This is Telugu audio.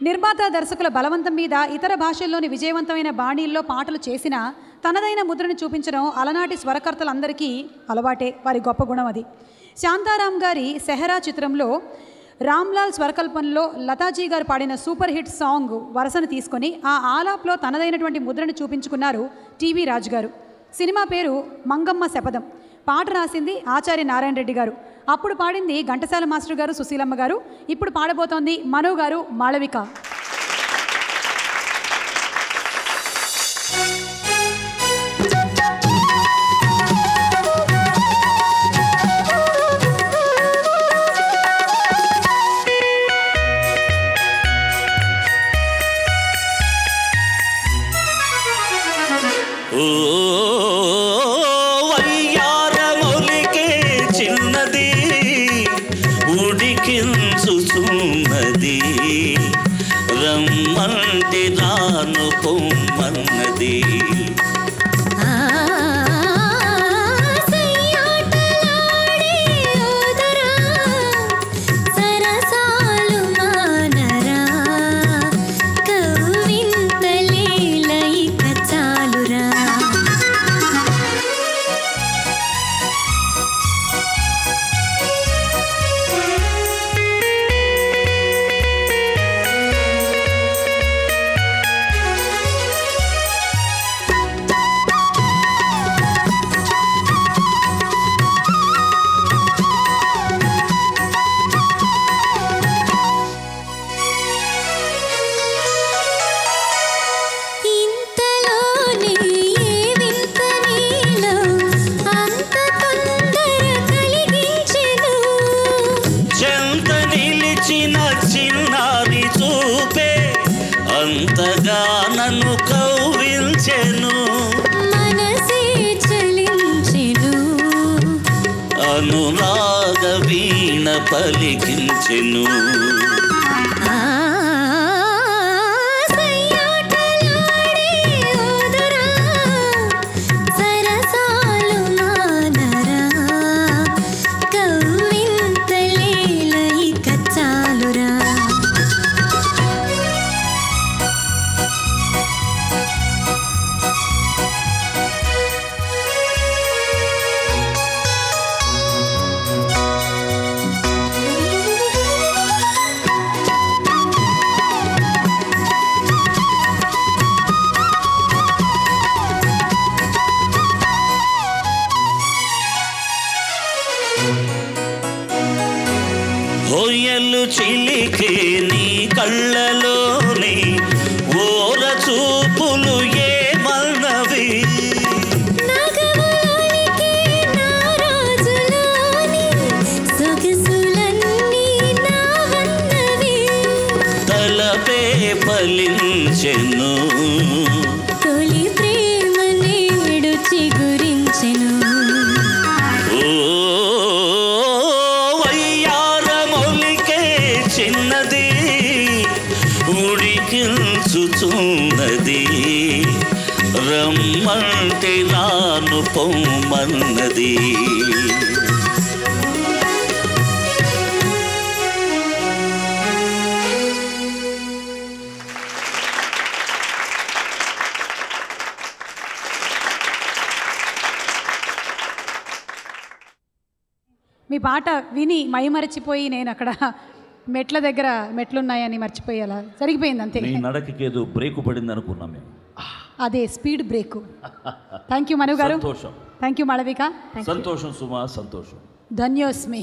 నిర్మాత దర్శకుల బలవంతం మీద ఇతర భాషల్లోని విజయవంతమైన బాణీల్లో పాటలు చేసిన తనదైన ముద్రను చూపించడం అలనాటి స్వరకర్తలందరికీ అలవాటే, వారి గొప్ప గుణం అది. శాంతారాం గారి సెహరా చిత్రంలో రామ్లాల్ స్వరకల్పనలో లతాజీ గారు పాడిన సూపర్ హిట్ సాంగ్ వరసను తీసుకొని ఆ ఆలాప్లో తనదైనటువంటి ముద్రను చూపించుకున్నారు టీవీ రాజు గారు. సినిమా పేరు మంగమ్మ శపథం. పాట రాసింది ఆచార్య నారాయణ రెడ్డి గారు. అప్పుడు పాడింది ఘంటసాల మాస్టర్ గారు, సుశీలమ్మ గారు. ఇప్పుడు పాడబోతోంది మనో గారు, మాళవిక. రమ్మంటే రాను పొమ్మన్నది చిన్నారి చూపే అంతగా నన్ను కౌగిల్చెను, మనసే చలించెను, అనురాగ వీణ పలికించెను. హోయలు చిలికే నీ కళ్ళలోని ఓర చూపులు ఏమన్నవి, తలపే ఫలించెను, తొలి ప్రేమ నేడు చిగురించెను. చిన్నది ఉడికించుచున్నది, రమ్మంటే రాను పొమ్మన్నది. మీ పాట విని మైమరచిపోయి నేను అక్కడ మెట్ల దగ్గర మెట్లున్నాయని మర్చిపోయేలా జరిగిపోయింది అంతే. నీ నడకకి ఏదో బ్రేక్ పడింది అనుకున్నాం మేము. అదే స్పీడ్ బ్రేక్. థ్యాంక్ యూ మను గారు. సంతోషం. Thank you Malavika. సంతోషం సుమా, సంతోషం. ధన్యోస్మి.